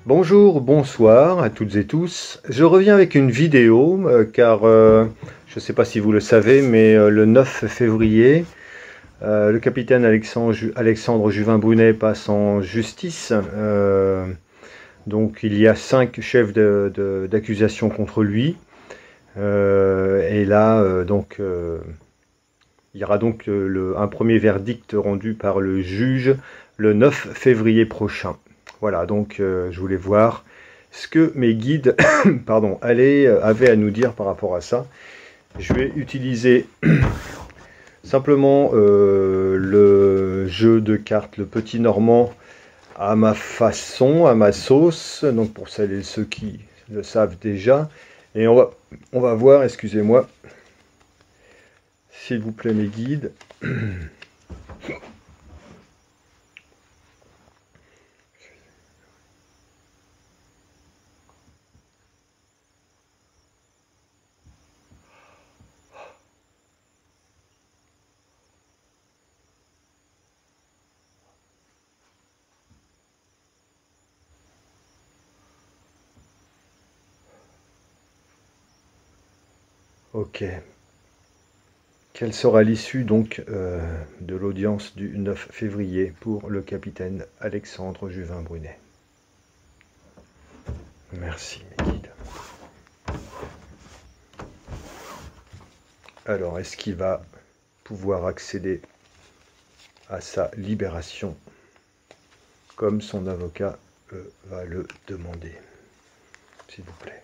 Bonjour, bonsoir à toutes et tous. Je reviens avec une vidéo car je ne sais pas si vous le savez, mais le 9 février, le capitaine Alexandre Juvin-Brunet passe en justice. Donc il y a 5 chefs d'accusation contre lui. Et là, il y aura donc un premier verdict rendu par le juge le 9 février prochain. Voilà, donc je voulais voir ce que mes guides pardon, avaient à nous dire par rapport à ça. Je vais utiliser simplement le jeu de cartes, le petit normand, à ma façon, à ma sauce, donc pour celles et ceux qui le savent déjà. Et on va voir, excusez-moi, s'il vous plaît mes guides. Ok. Quelle sera l'issue donc de l'audience du 9 février pour le capitaine Alexandre Juvin-Brunet? Merci mes guides. Alors, est-ce qu'il va pouvoir accéder à sa libération comme son avocat va le demander? S'il vous plaît.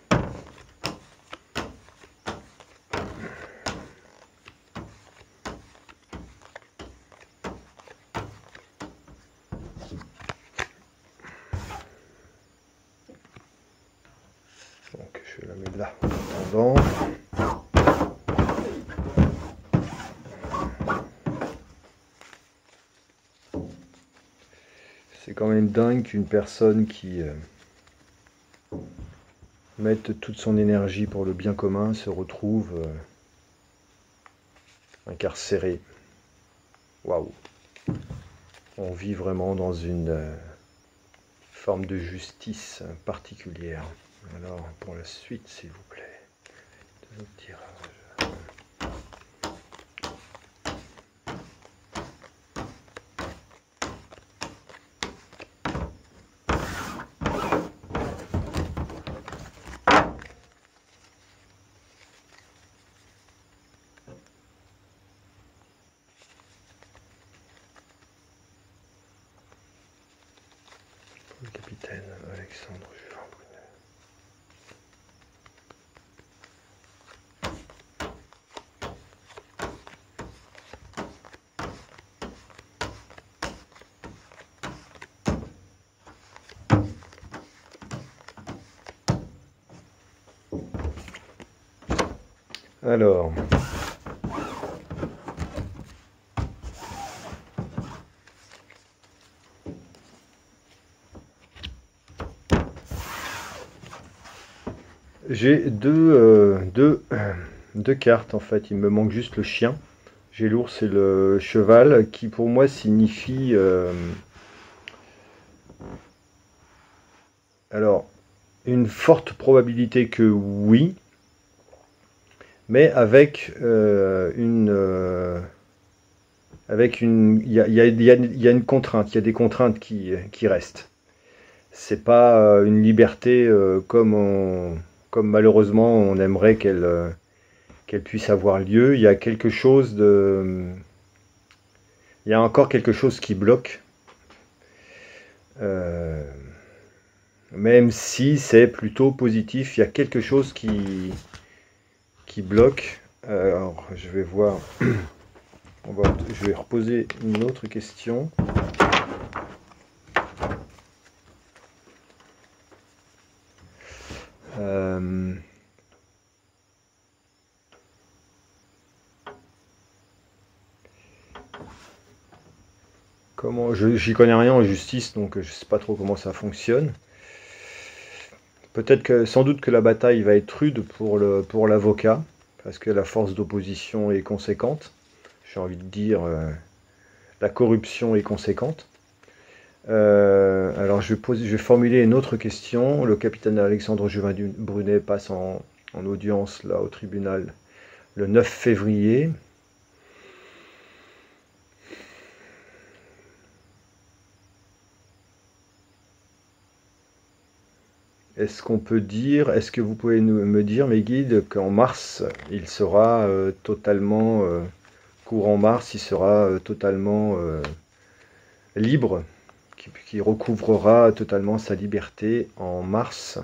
Donc je la mets là en attendant. C'est quand même dingue qu'une personne qui mette toute son énergie pour le bien commun se retrouve incarcéré. Waouh! On vit vraiment dans une forme de justice particulière. Alors, pour la suite, s'il vous plaît, deux autres tirages. Le capitaine Alexandre Juvin-Brunet. Alors, j'ai deux cartes en fait, il me manque juste le chien. J'ai l'ours et le cheval qui pour moi signifie... alors, une forte probabilité que oui, mais avec il y a une contrainte, il y a des contraintes qui restent. C'est pas une liberté comme malheureusement on aimerait qu'elle puisse avoir lieu. Il y a quelque chose il y a encore quelque chose qui bloque. Même si c'est plutôt positif, il y a quelque chose qui bloque. Alors, je vais voir. Je vais reposer une autre question. J'y connais rien en justice, donc je sais pas trop comment ça fonctionne. Peut-être que, sans doute que la bataille va être rude pour l'avocat, parce que la force d'opposition est conséquente. J'ai envie de dire, la corruption est conséquente. Alors je vais formuler une autre question. Le capitaine Alexandre Juvin-Brunet passe en audience là au tribunal le 9 février. Est-ce qu'on peut dire, est-ce que vous pouvez me dire, mes guides, qu'en mars, il sera totalement, courant mars, il sera totalement libre, qui recouvrera totalement sa liberté en mars,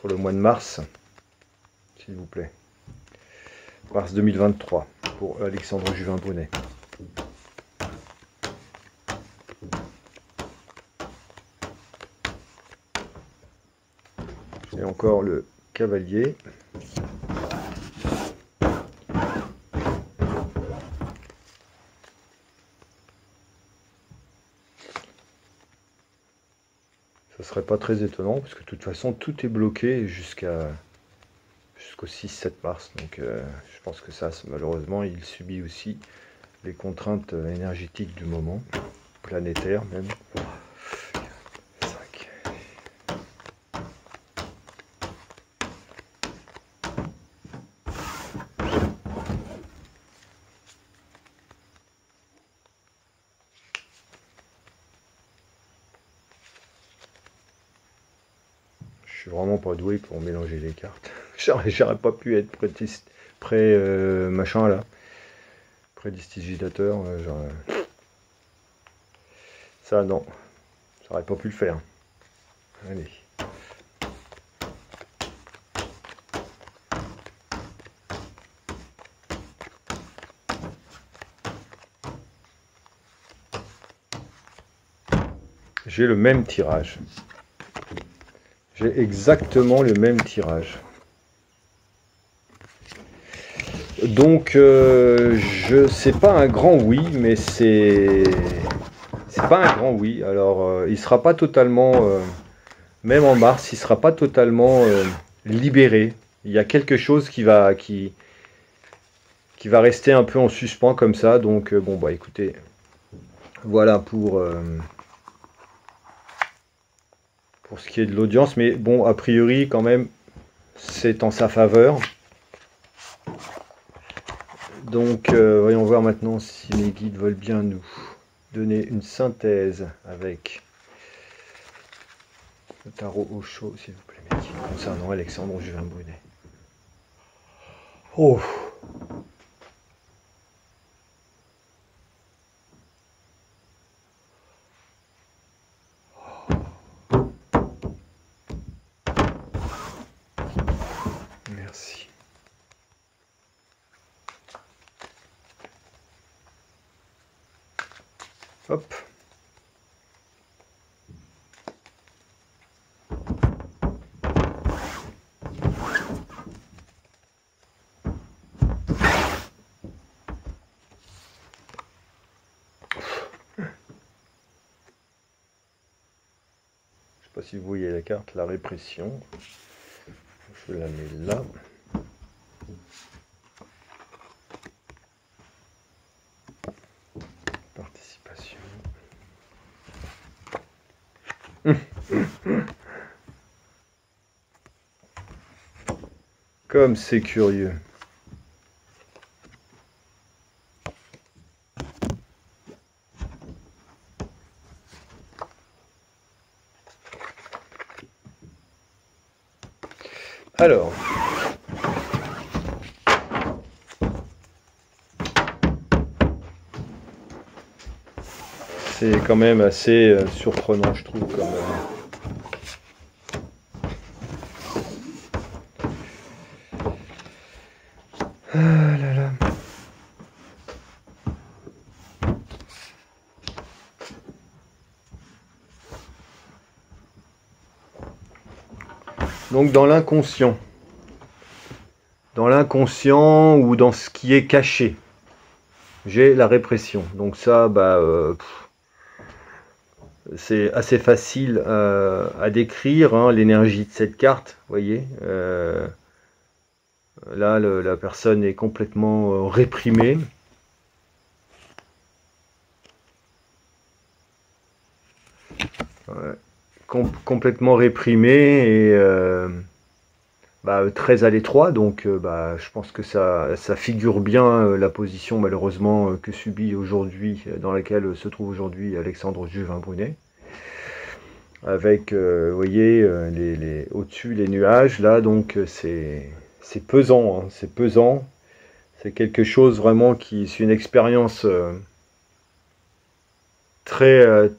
pour le mois de mars, s'il vous plaît. Mars 2023, pour Alexandre Juvin-Brunet. Et encore le cavalier. Ça serait pas très étonnant, parce que de toute façon, tout est bloqué jusqu'au 6-7 mars. Donc je pense que ça, malheureusement, il subit aussi les contraintes énergétiques du moment, planétaires même. 5. Je suis vraiment pas doué pour mélanger les cartes. J'aurais pas pu être machin là. Prédistigidateur. Ça non. J'aurais pas pu le faire. Allez. J'ai le même tirage. J'ai exactement le même tirage. Donc, c'est pas un grand oui, mais c'est pas un grand oui. Alors, il sera pas totalement, même en mars, il sera pas totalement libéré. Il y a quelque chose qui va rester un peu en suspens comme ça. Donc, bon bah écoutez, voilà pour ce qui est de l'audience. Mais bon, a priori quand même, c'est en sa faveur. Donc, voyons voir maintenant si mes guides veulent bien nous donner une synthèse avec le tarot au chaud, s'il vous plaît, mes guides, concernant Alexandre Juvin-Brunet. Oh! Merci. Hop. Je sais pas si vous voyez la carte, la répression. Je la mets là. Participation. Comme c'est curieux. Alors, c'est quand même assez surprenant, je trouve, comme ah là là. Donc dans l'inconscient ou dans ce qui est caché, j'ai la répression. Donc ça, bah, c'est assez facile à décrire, hein, l'énergie de cette carte, vous voyez. Là, la personne est complètement réprimée. complètement réprimé et très à l'étroit, donc je pense que ça figure bien la position malheureusement que subit aujourd'hui, dans laquelle se trouve aujourd'hui Alexandre Juvin-Brunet, avec, vous voyez, au-dessus les nuages, là, donc c'est pesant, hein, c'est pesant, c'est quelque chose vraiment qui, c'est une expérience très,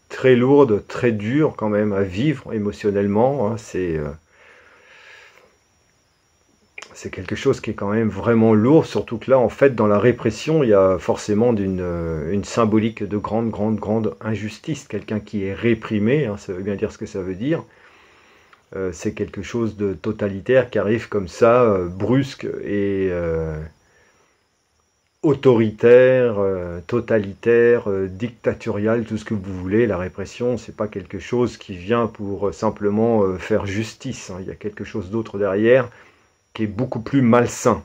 très lourde, très dure quand même à vivre émotionnellement, hein, c'est quelque chose qui est quand même vraiment lourd, surtout que là, en fait, dans la répression, il y a forcément une symbolique de grande injustice. Quelqu'un qui est réprimé, hein, ça veut bien dire ce que ça veut dire, c'est quelque chose de totalitaire qui arrive comme ça, brusque et autoritaire, totalitaire, dictatorial, tout ce que vous voulez. La répression, c'est pas quelque chose qui vient pour simplement faire justice, hein. Il y a quelque chose d'autre derrière qui est beaucoup plus malsain.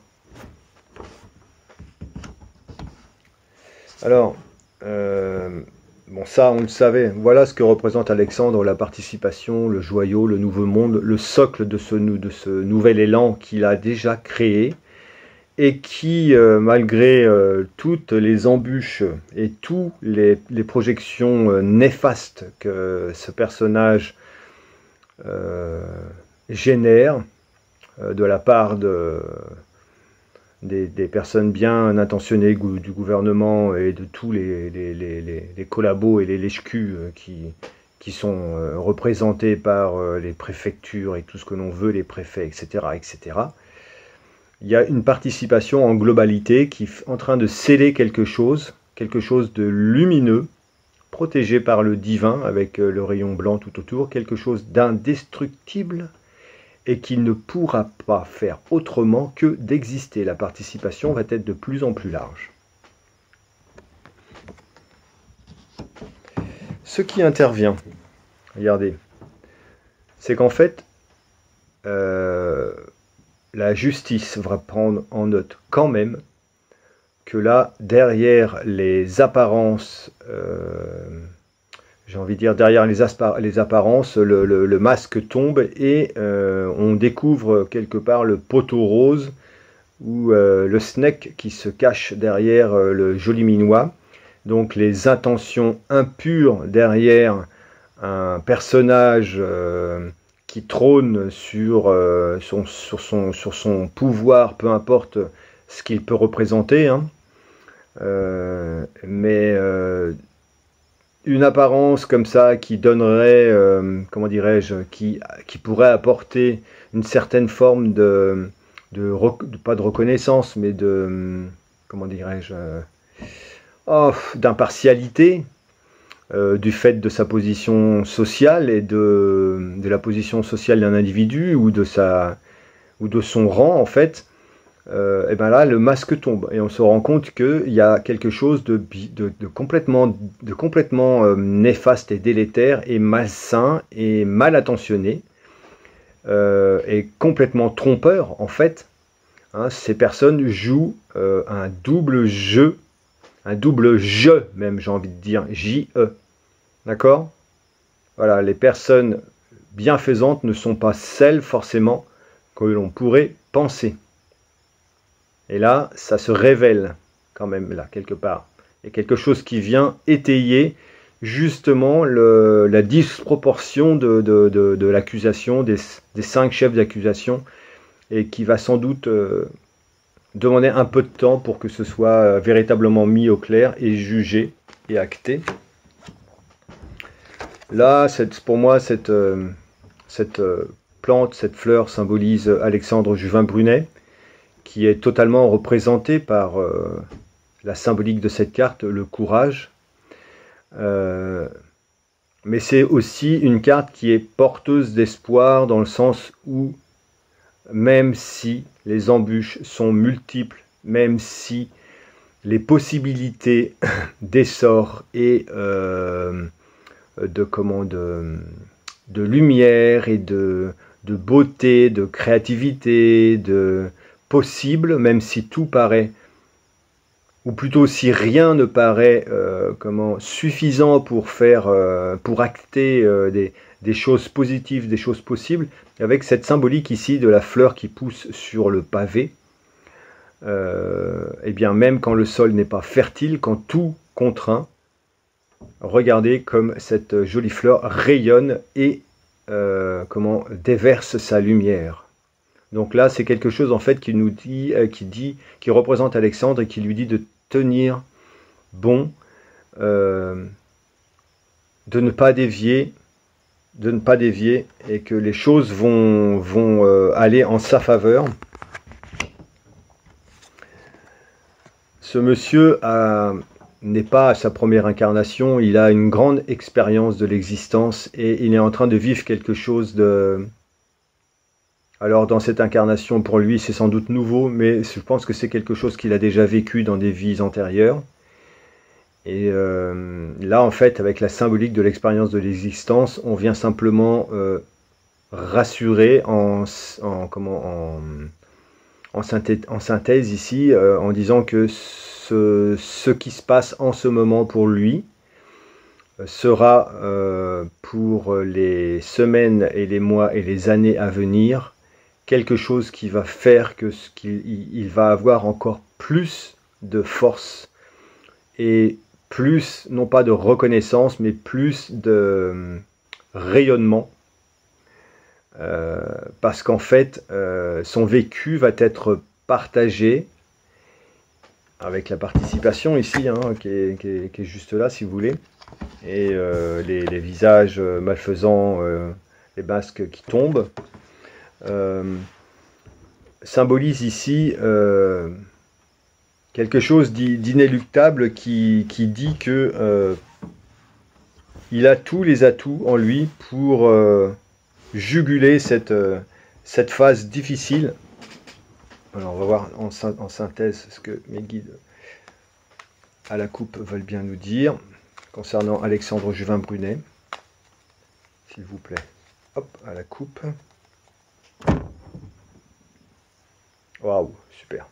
Alors, bon, ça on le savait, voilà ce que représente Alexandre, la participation, le joyau, le nouveau monde, le socle de ce nouvel élan qu'il a déjà créé, et qui, malgré toutes les embûches et toutes les projections néfastes que ce personnage génère, de la part des personnes bien intentionnées du gouvernement et de tous les collabos et les lèche-culs qui sont représentés par les préfectures et tout ce que l'on veut, les préfets, etc., etc. Il y a une participation en globalité qui est en train de sceller quelque chose de lumineux, protégé par le divin avec le rayon blanc tout autour, quelque chose d'indestructible, et qui ne pourra pas faire autrement que d'exister. La participation va être de plus en plus large. Ce qui intervient, regardez, c'est qu'en fait, la justice va prendre en note quand même que là, derrière les apparences, j'ai envie de dire derrière les apparences, le masque tombe et on découvre quelque part le poteau rose ou le snake qui se cache derrière le joli minois. Donc les intentions impures derrière un personnage qui trône sur son pouvoir, peu importe ce qu'il peut représenter, hein. Une apparence comme ça qui donnerait, comment dirais-je, qui pourrait apporter une certaine forme pas de reconnaissance, mais de, comment dirais-je, d'impartialité, du fait de sa position sociale et de la position sociale d'un individu ou de son rang, en fait. Et bien là, le masque tombe et on se rend compte qu'il y a quelque chose de complètement néfaste et délétère et malsain et mal attentionné et complètement trompeur en fait. Hein, ces personnes jouent un double jeu même, j'ai envie de dire, J-E. D'accord? Voilà, les personnes bienfaisantes ne sont pas celles forcément que l'on pourrait penser. Et là, ça se révèle quand même, là, quelque part. Il y a quelque chose qui vient étayer justement la disproportion de l'accusation, des 5 chefs d'accusation, et qui va sans doute demander un peu de temps pour que ce soit véritablement mis au clair et jugé et acté. Là, pour moi, cette plante, cette fleur symbolise Alexandre Juvin-Brunet, qui est totalement représenté par la symbolique de cette carte, le courage. Mais c'est aussi une carte qui est porteuse d'espoir dans le sens où, même si les embûches sont multiples, même si les possibilités d'essor et de lumière et de beauté, de créativité, de possible, même si tout paraît ou plutôt si rien ne paraît suffisant pour pour acter des choses positives, des choses possibles, avec cette symbolique ici de la fleur qui pousse sur le pavé, et bien même quand le sol n'est pas fertile, quand tout contraint, regardez comme cette jolie fleur rayonne et déverse sa lumière. Donc là, c'est quelque chose en fait qui nous dit, qui représente Alexandre et qui lui dit de tenir bon, de ne pas dévier, et que les choses vont aller en sa faveur. Ce monsieur n'est pas à sa première incarnation, il a une grande expérience de l'existence et il est en train de vivre quelque chose de... Alors dans cette incarnation, pour lui, c'est sans doute nouveau, mais je pense que c'est quelque chose qu'il a déjà vécu dans des vies antérieures. Et là, en fait, avec la symbolique de l'expérience de l'existence, on vient simplement rassurer en synthèse ici, en disant que ce qui se passe en ce moment pour lui sera pour les semaines et les mois et les années à venir quelque chose qui va faire qu'il va avoir encore plus de force et plus, non pas de reconnaissance, mais plus de rayonnement. Parce qu'en fait, son vécu va être partagé avec la participation ici, hein, qui est juste là, si vous voulez, et les visages malfaisants, les masques qui tombent, symbolise ici quelque chose d'inéluctable qui dit que il a tous les atouts en lui pour juguler cette phase difficile. Alors on va voir en synthèse ce que mes guides à la coupe veulent bien nous dire concernant Alexandre Juvin-Brunet, s'il vous plaît. Hop, à la coupe. Waouh, super.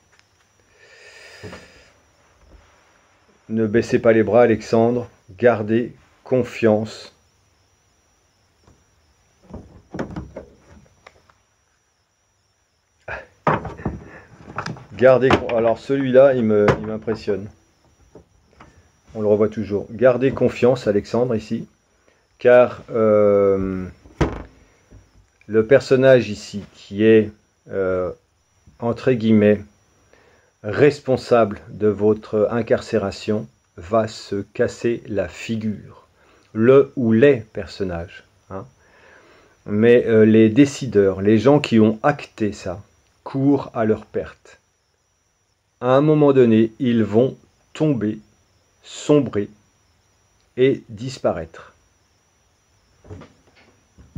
Ne baissez pas les bras, Alexandre. Gardez confiance. Gardez. Alors celui-là, il m'impressionne. On le revoit toujours. Gardez confiance, Alexandre, ici. Car le personnage ici, qui est, entre guillemets, responsable de votre incarcération, va se casser la figure. Le ou les personnages. Hein. Mais les décideurs, les gens qui ont acté ça, courent à leur perte. À un moment donné, ils vont tomber, sombrer et disparaître.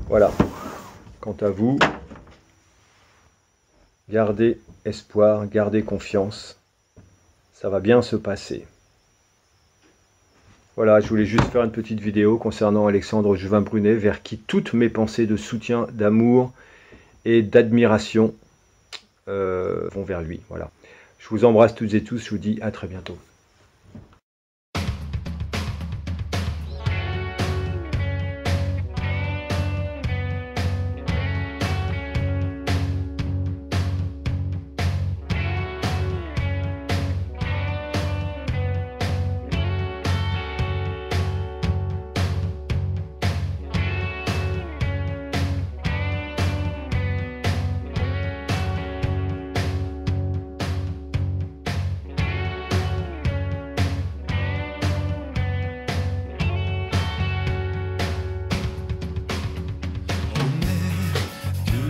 Voilà. Quant à vous, gardez espoir, gardez confiance. Ça va bien se passer. Voilà, je voulais juste faire une petite vidéo concernant Alexandre Juvin-Brunet, vers qui toutes mes pensées de soutien, d'amour et d'admiration vont vers lui. Voilà. Je vous embrasse toutes et tous, je vous dis à très bientôt.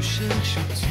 Cherche-tu